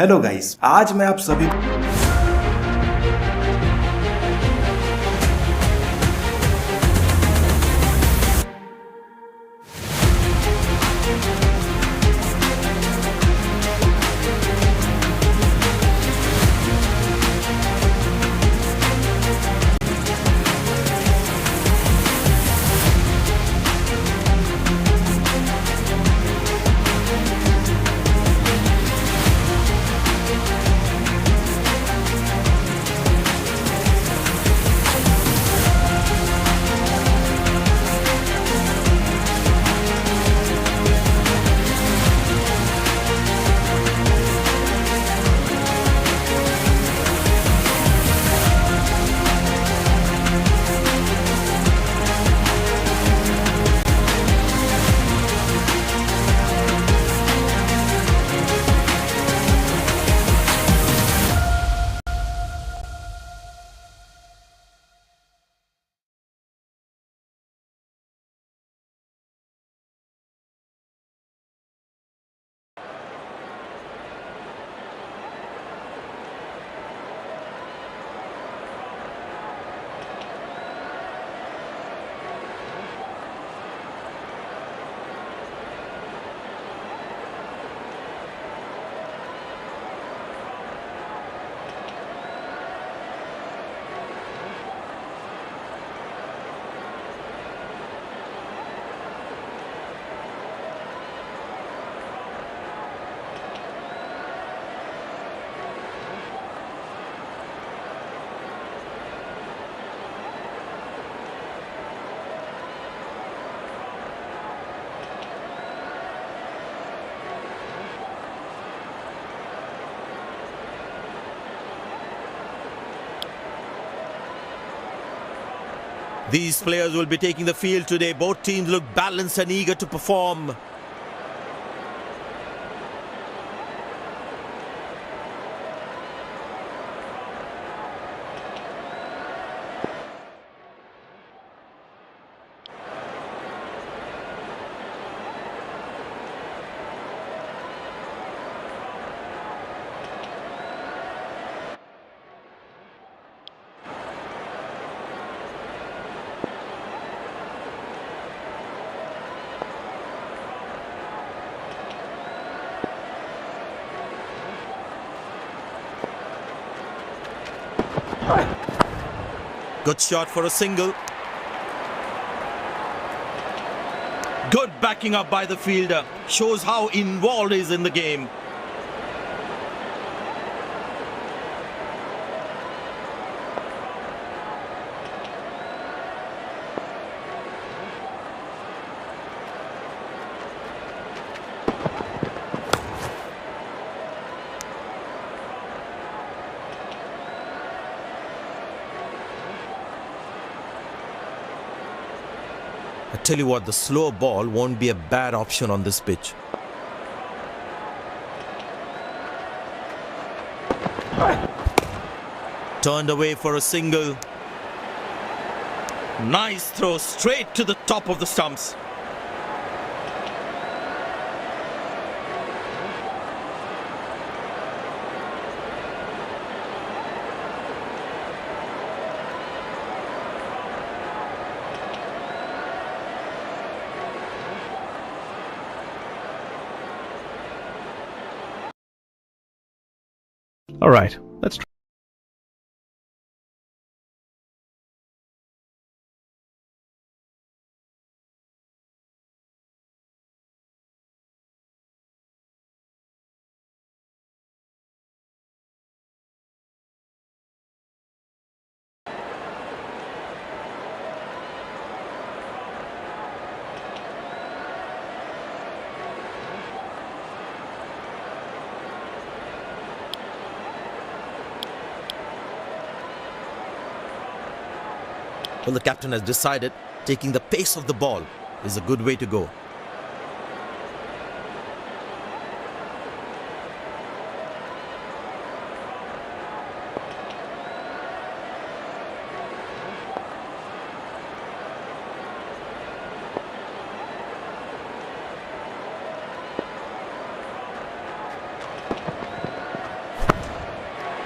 Hello guys, आज मैं आप सभी These players will be taking the field today. Both teams look balanced and eager to perform. Good shot for a single. Good backing up by the fielder. Shows how involved he is in the game. I tell you what, the slow ball won't be a bad option on this pitch. Turned away for a single. Nice throw straight to the top of the stumps. All right, let's try. Well, the captain has decided taking the pace of the ball is a good way to go.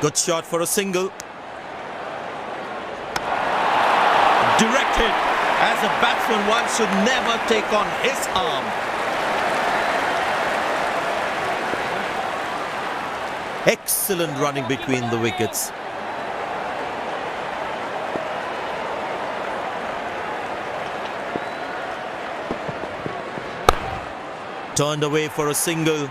Good shot for a single. Direct hit. As a batsman, one should never take on his arm. Excellent running between the wickets. Turned away for a single.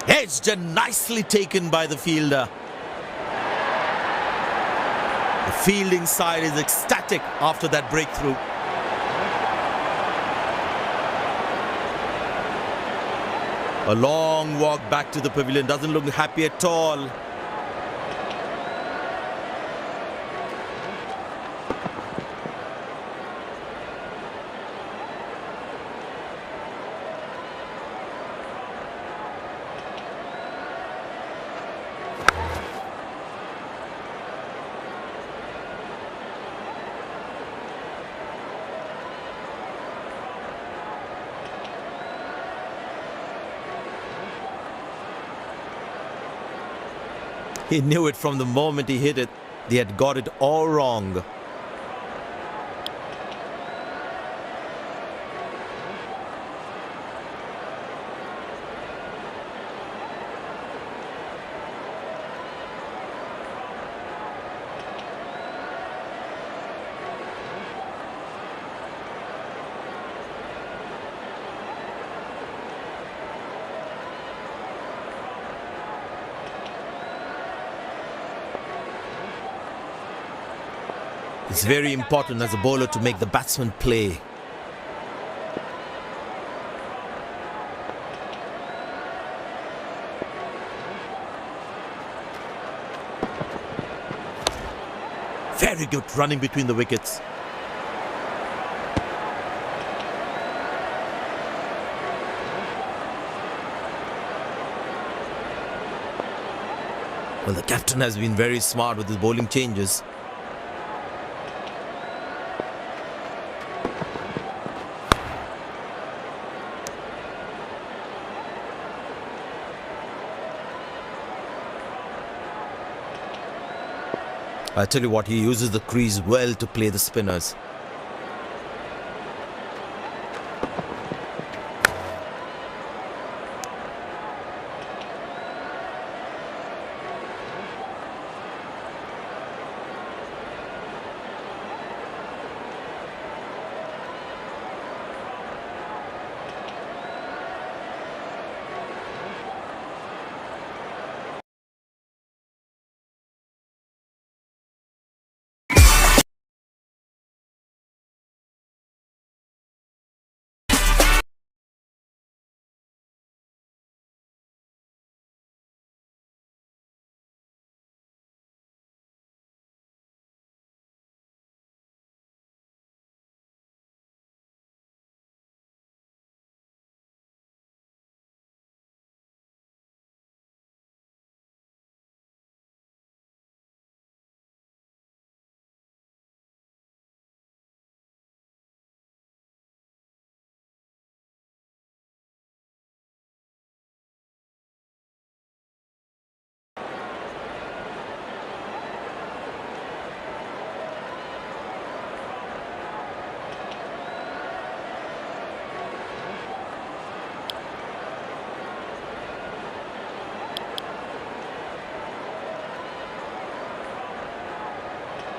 Edged and nicely taken by the fielder. The fielding side is ecstatic after that breakthrough. A long walk back to the pavilion, doesn't look happy at all. He knew it from the moment he hit it. They had got it all wrong. It's very important as a bowler to make the batsman play. Very good running between the wickets. Well, the captain has been very smart with his bowling changes. I tell you what, he uses the crease well to play the spinners.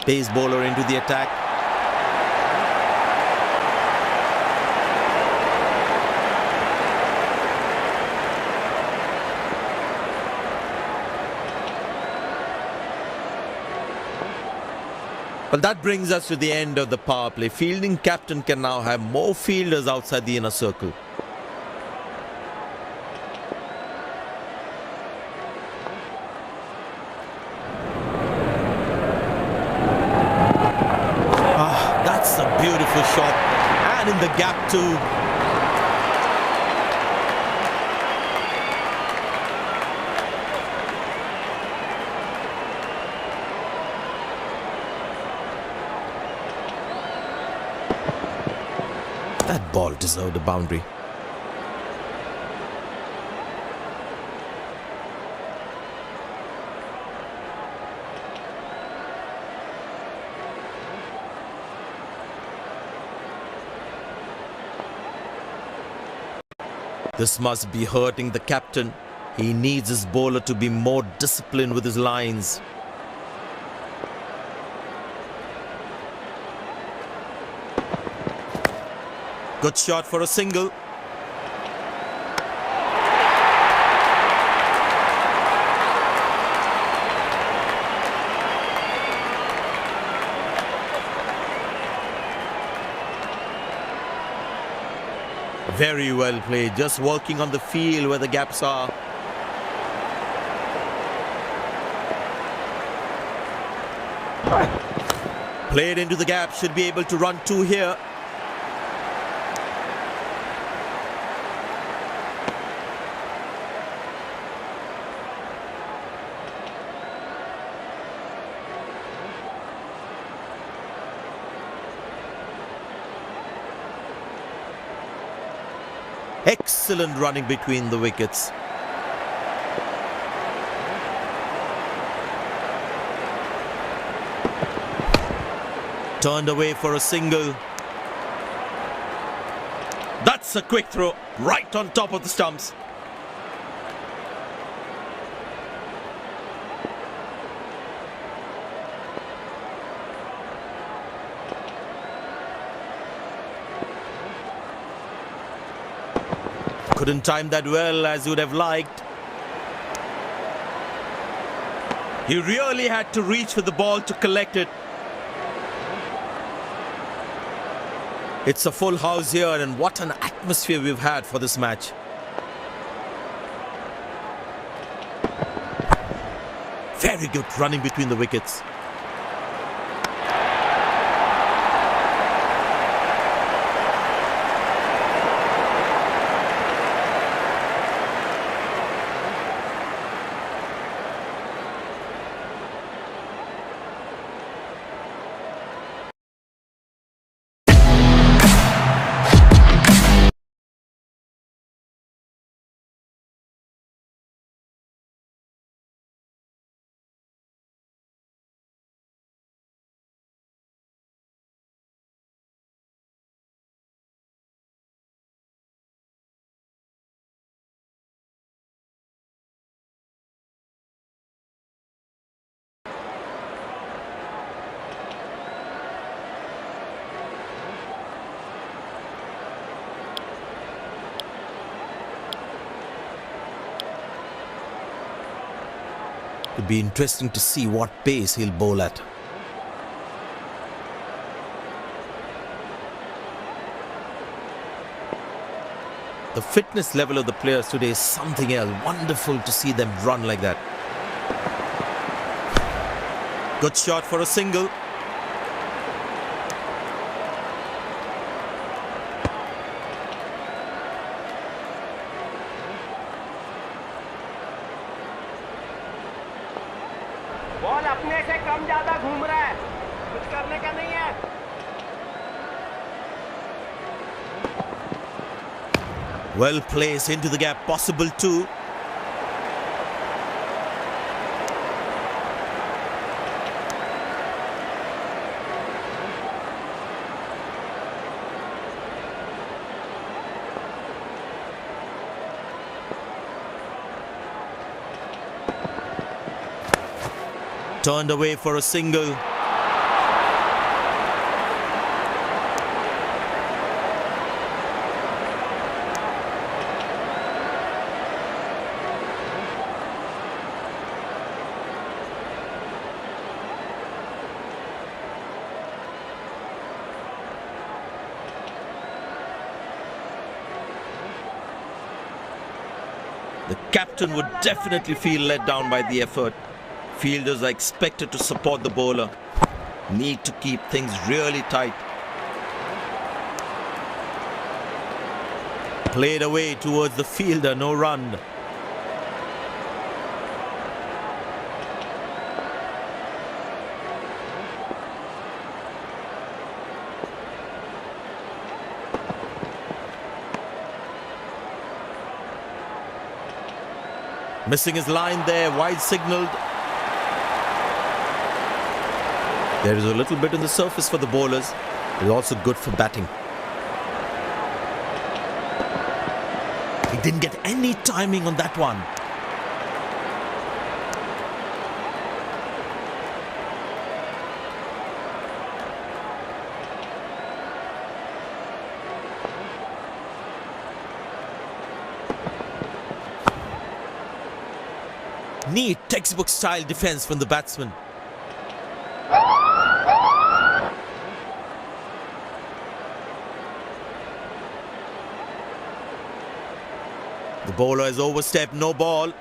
Pace bowler into the attack. Well, that brings us to the end of the power play. Fielding captain can now have more fielders outside the inner circle. That's a beautiful shot, and in the gap too. That ball deserved a boundary. This must be hurting the captain. He needs his bowler to be more disciplined with his lines. Good shot for a single. Very well played, just working on the field where the gaps are. Played into the gap, should be able to run two here. Excellent running between the wickets. Turned away for a single. That's a quick throw, right on top of the stumps. Couldn't time that well as you would have liked. He really had to reach for the ball to collect it. It's a full house here, and what an atmosphere we've had for this match. Very good running between the wickets. It'll be interesting to see what pace he'll bowl at. The fitness level of the players today is something else. Wonderful to see them run like that. Good shot for a single. Ball अपने से कम ज्यादा घूम रहा है, कुछ करने का नहीं है. Well placed into the gap, possible too. Turned away for a single. The captain would definitely feel let down by the effort. Fielders are expected to support the bowler. Need to keep things really tight. Played away towards the fielder, no run. Missing his line there, wide signaled. There is a little bit on the surface for the bowlers. It's also good for batting. He didn't get any timing on that one. Neat textbook style defense from the batsman. The bowler has overstepped, no ball.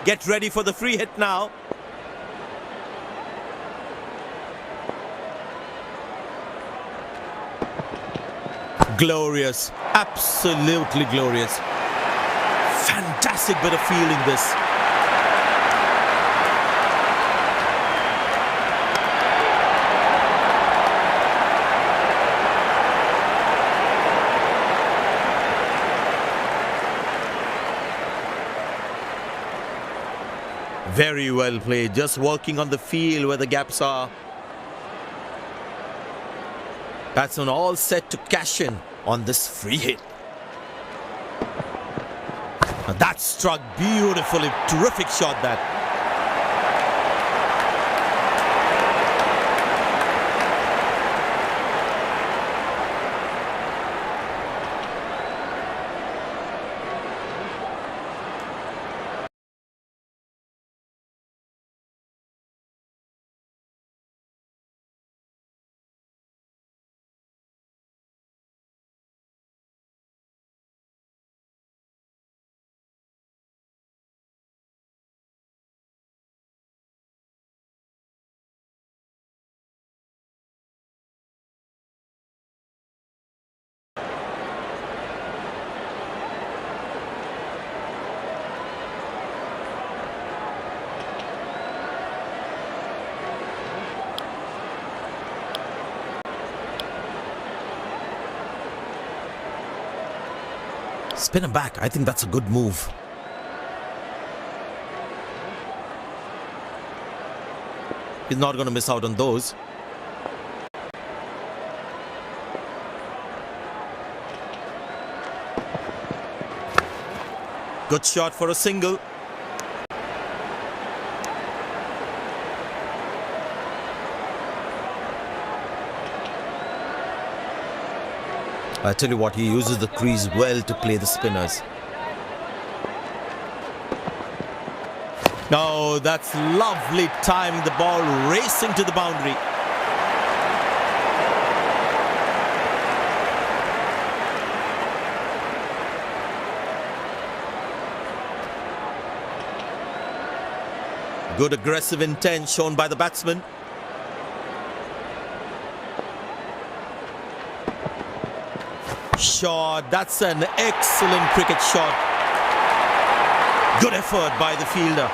Get ready for the free hit now. Glorious, absolutely glorious. Fantastic bit of fielding this. Very well played, just working on the field where the gaps are. Batsman all set to cash in on this free hit. Now that struck beautifully, terrific shot that. Spin him back. I think that's a good move. He's not going to miss out on those. Good shot for a single. I tell you what, he uses the crease well to play the spinners. Oh, that's lovely timing. The ball racing to the boundary. Good aggressive intent shown by the batsman. Shot. That's an excellent cricket shot. Good effort by the fielder.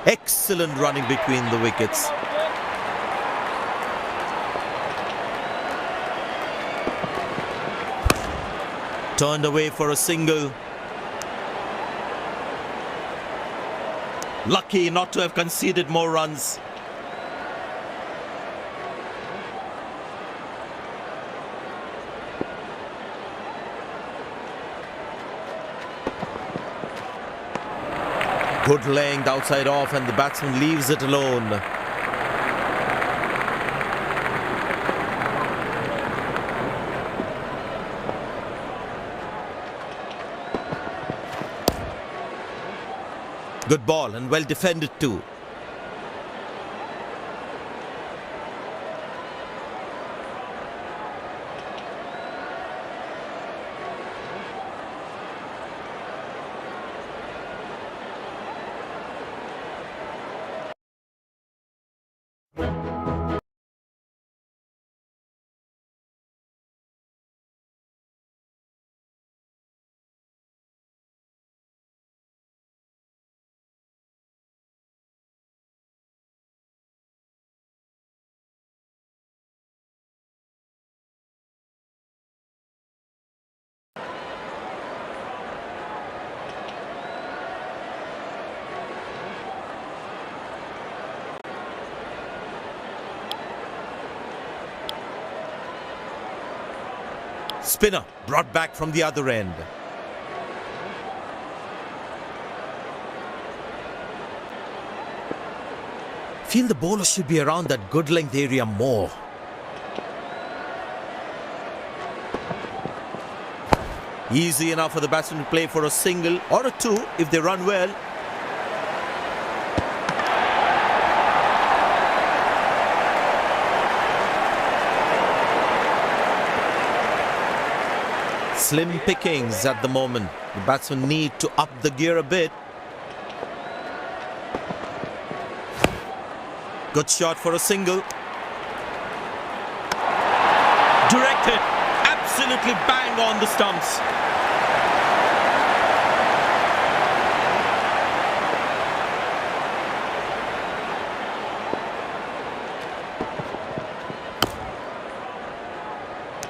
Excellent running between the wickets. Turned away for a single. Lucky not to have conceded more runs. Good length outside off, and the batsman leaves it alone. Good ball and well defended too. Spinner brought back from the other end. Feel the bowler should be around that good length area more. Easy enough for the batsman to play for a single or a two if they run well. Slim pickings at the moment. The batsmen need to up the gear a bit. Good shot for a single. Directed. Absolutely bang on the stumps.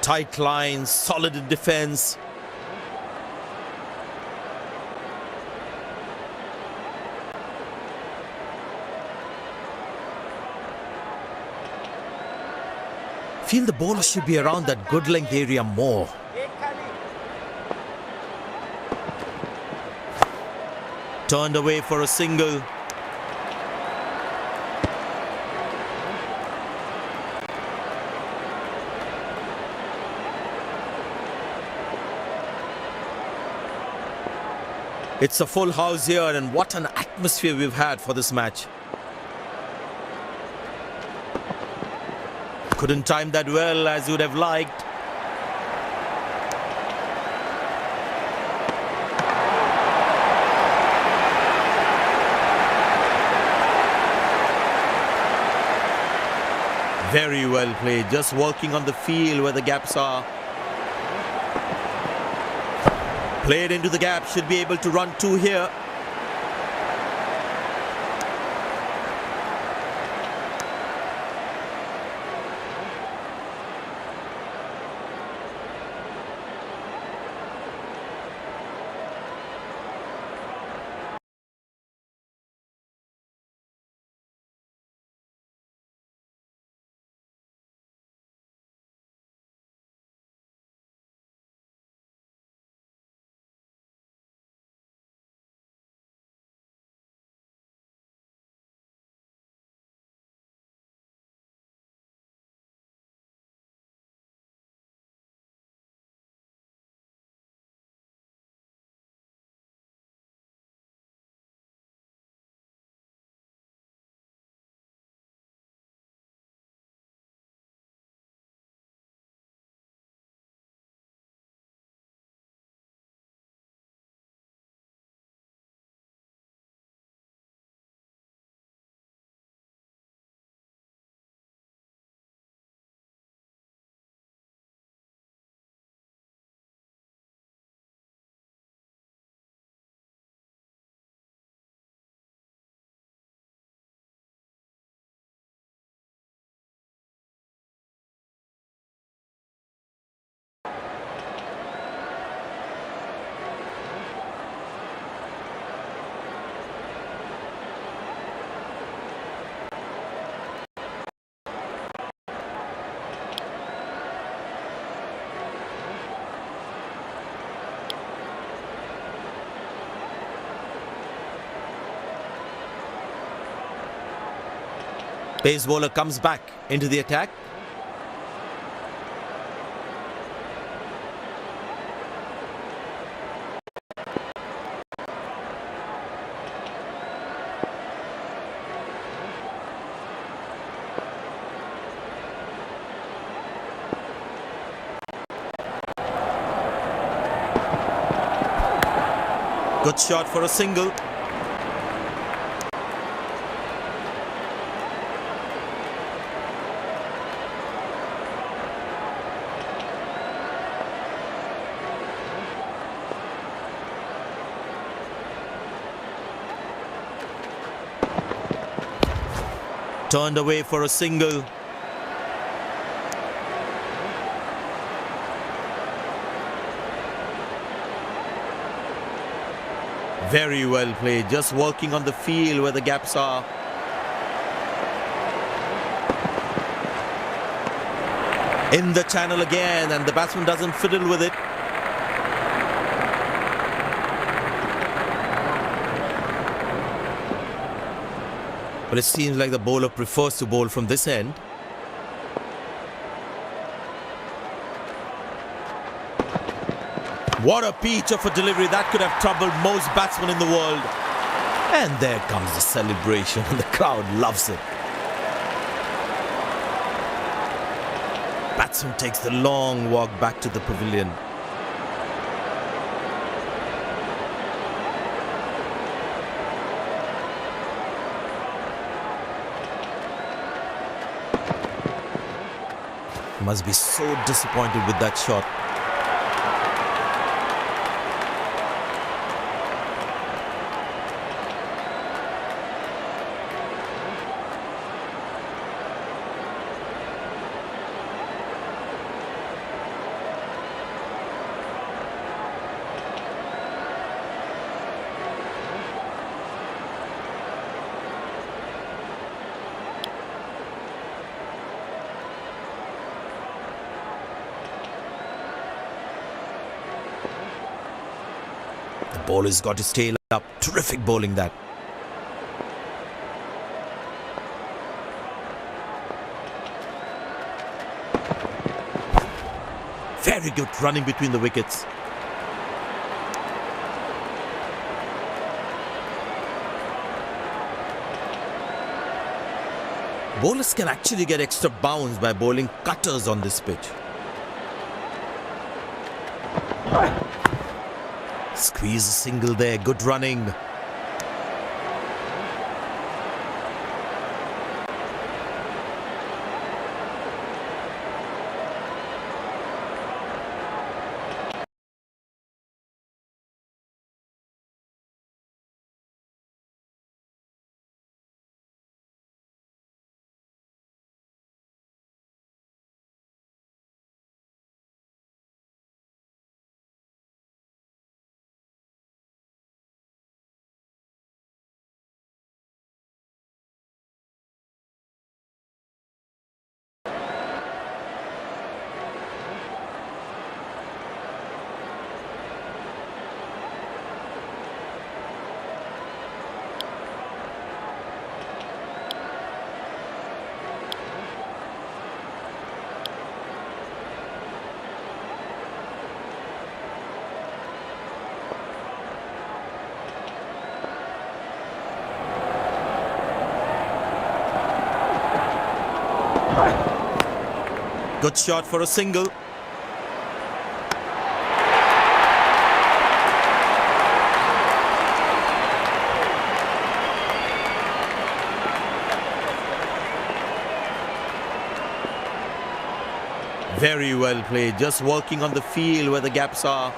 Tight lines, solid in defense. Feel the bowler should be around that good length area more. Turned away for a single. It's a full house here, and what an atmosphere we've had for this match. Couldn't time that well as you would have liked. Very well played, just working on the field where the gaps are. Played into the gap, should be able to run two here. Pace bowler comes back into the attack. Good shot for a single. Turned away for a single. Very well played, just working on the field where the gaps are. In the channel again, and the batsman doesn't fiddle with it. But it seems like the bowler prefers to bowl from this end. What a peach of a delivery. That could have troubled most batsmen in the world. And there comes the celebration. The crowd loves it. Batsman takes the long walk back to the pavilion. Must be so disappointed with that shot. Bowler's got his tail up. Terrific bowling that. Very good running between the wickets. Bowlers can actually get extra bounce by bowling cutters on this pitch. Squeeze a single there, good running. Good shot for a single. Very well played, just working on the field where the gaps are.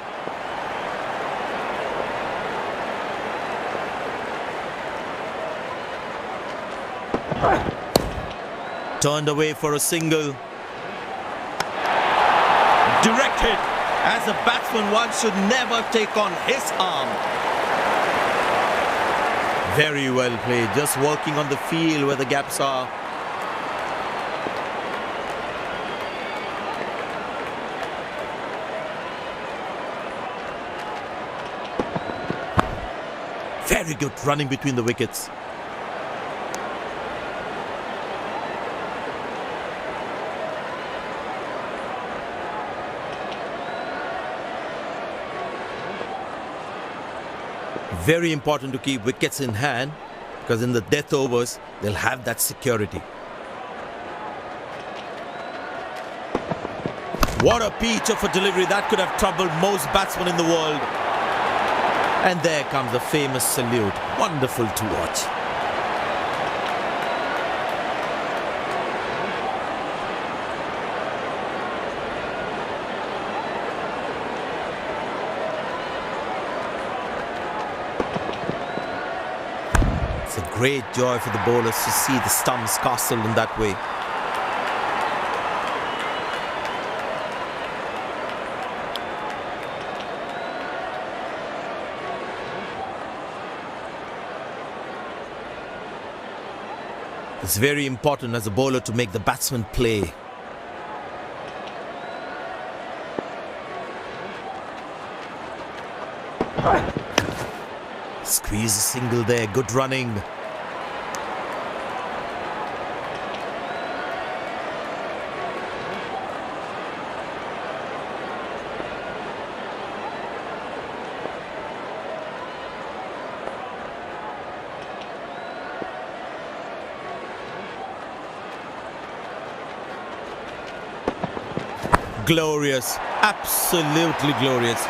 Turned away for a single. Direct hit. As a batsman, one should never take on his arm. Very well played, just working on the field where the gaps are. Very good running between the wickets. Very important to keep wickets in hand, because in the death overs, they'll have that security. What a peach of a delivery. That could have troubled most batsmen in the world. And there comes the famous salute. Wonderful to watch. It's a great joy for the bowlers to see the stumps castled in that way. It's very important as a bowler to make the batsman play. Squeeze a single there. Good running. Glorious. Absolutely glorious.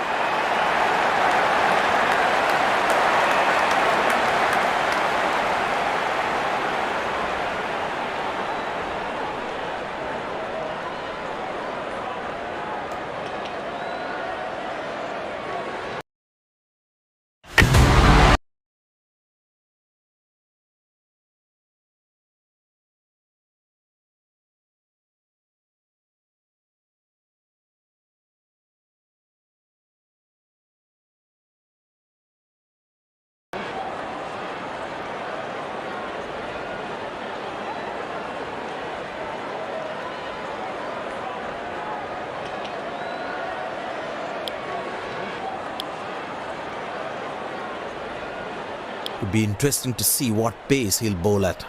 It'll be interesting to see what pace he'll bowl at.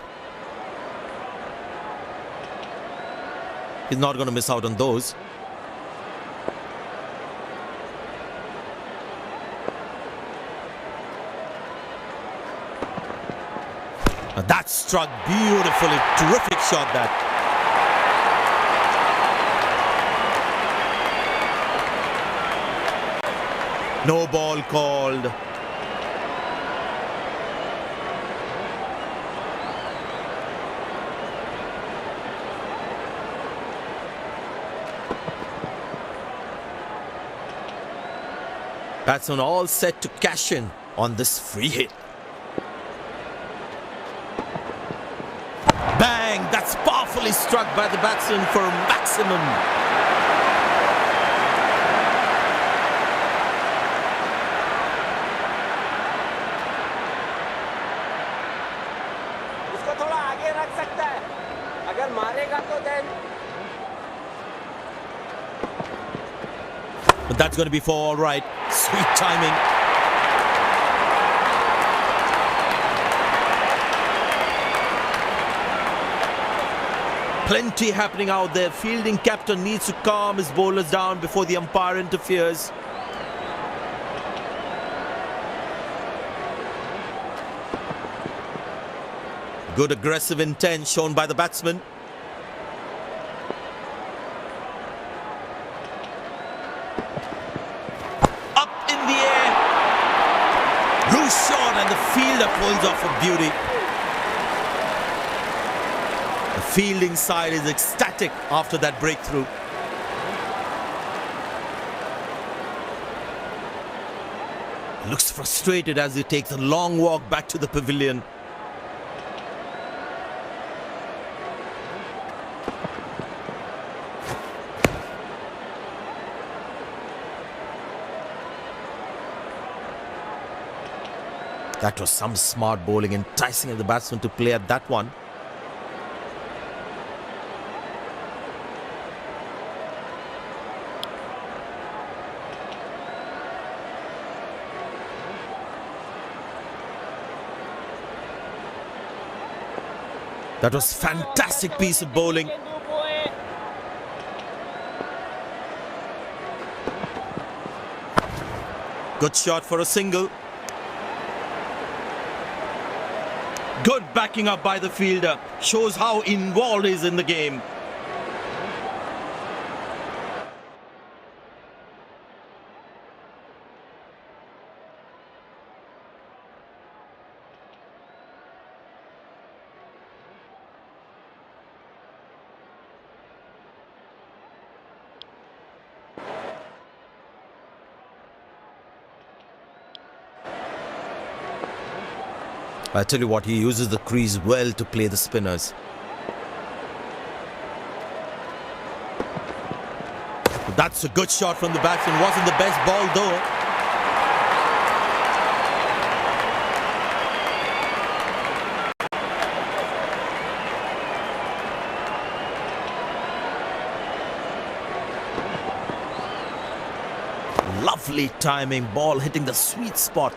He's not going to miss out on those. Now that struck beautifully. Terrific shot that. No ball called. Batsman all set to cash in on this free hit. Bang! That's powerfully struck by the batsman for maximum. उसको थोड़ा आगे रख सकता है अगर मारेगा तो then But that's going to be for all right. Sweet timing. Plenty happening out there. Fielding captain needs to calm his bowlers down before the umpire interferes. Good aggressive intent shown by the batsman. And the fielder pulls off a beauty. The fielding side is ecstatic after that breakthrough. Looks frustrated as he takes a long walk back to the pavilion. That was some smart bowling, enticing the batsman to play at that one. That was fantastic piece of bowling. Good shot for a single. Good backing up by the fielder. Shows how involved he is in the game. I tell you what, he uses the crease well to play the spinners. That's a good shot from the batsman. Wasn't the best ball though. Lovely timing, ball hitting the sweet spot.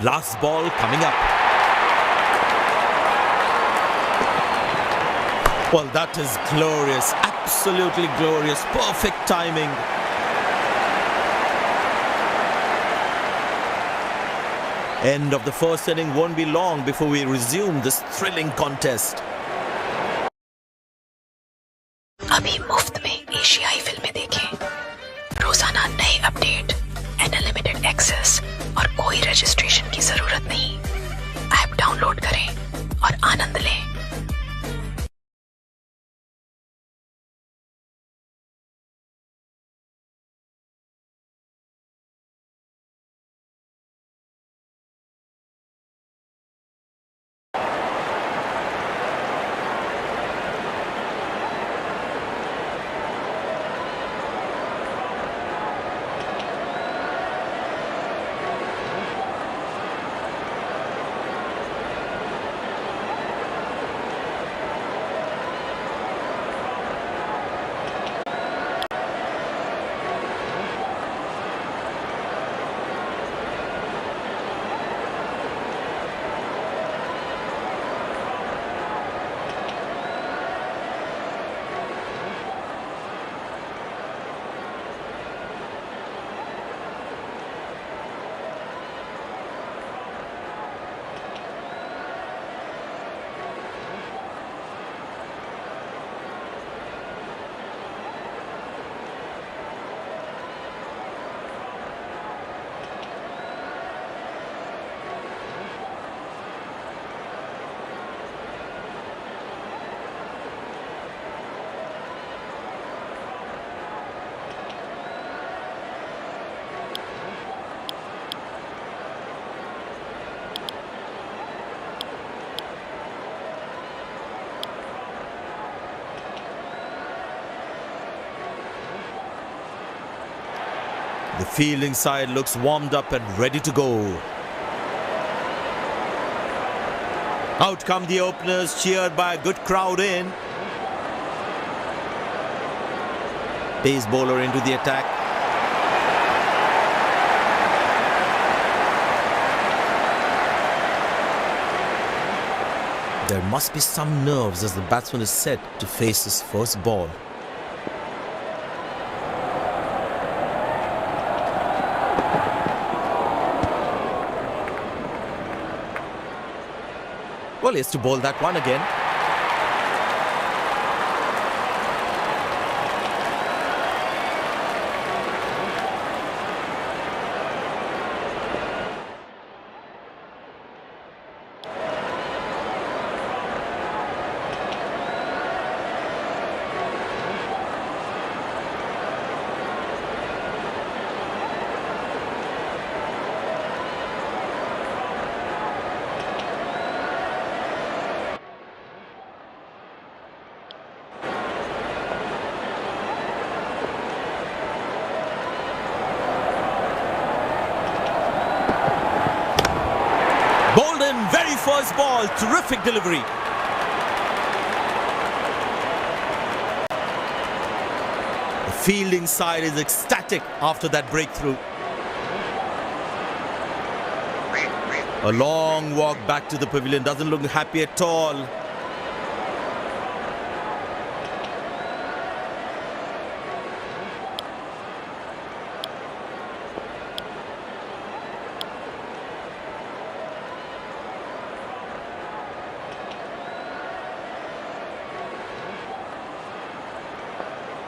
Last ball coming up. Well, that is glorious. Absolutely glorious. Perfect timing. End of the first inning won't be long before we resume this thrilling contest. अभी मुफ्त में एशियाई फिल्में देखें, रोजाना नए update, unlimited access और कोई रजिस्ट्रेशन की जरूरत नहीं। ऐप डाउनलोड करें और आनंद लें। The fielding side looks warmed up and ready to go. Out come the openers, cheered by a good crowd in. Pace bowler into the attack. There must be some nerves as the batsman is set to face his first ball. Well, he has to bowl that one again. Very first ball, terrific delivery. The fielding side is ecstatic after that breakthrough. A long walk back to the pavilion, doesn't look happy at all.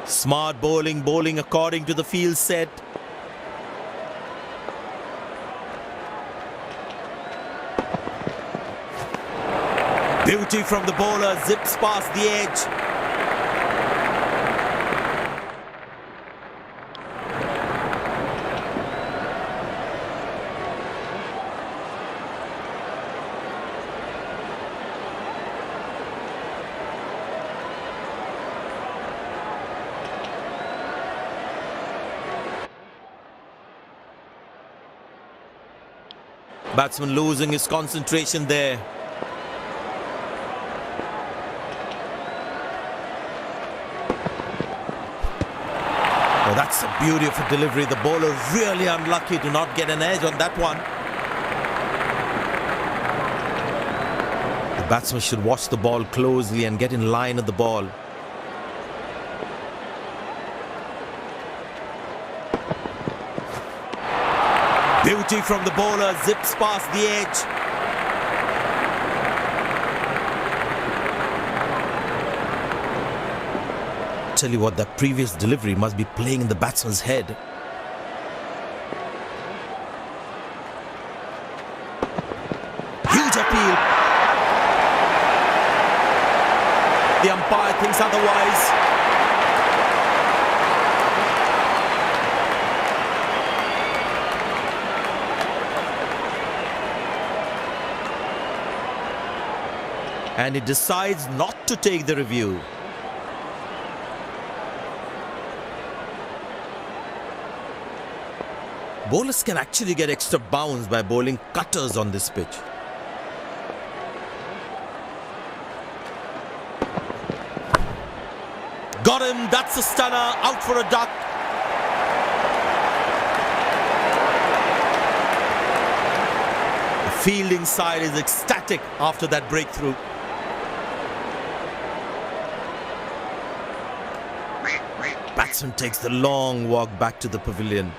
Smart bowling according to the field set. Beauty from the bowler, zips past the edge. Batsman losing his concentration there. Oh, that's the beauty of a delivery. The bowler really unlucky to not get an edge on that one. Batsman should watch the ball closely and get in line at the ball. Beauty from the bowler, zips past the edge. Tell you what, that previous delivery must be playing in the batsman's head. Huge appeal. The umpire thinks otherwise. And he decides not to take the review. Bowlers can actually get extra bounce by bowling cutters on this pitch. Got him, that's a stunner, out for a duck. The fielding side is ecstatic after that breakthrough. Batsman takes the long walk back to the pavilion.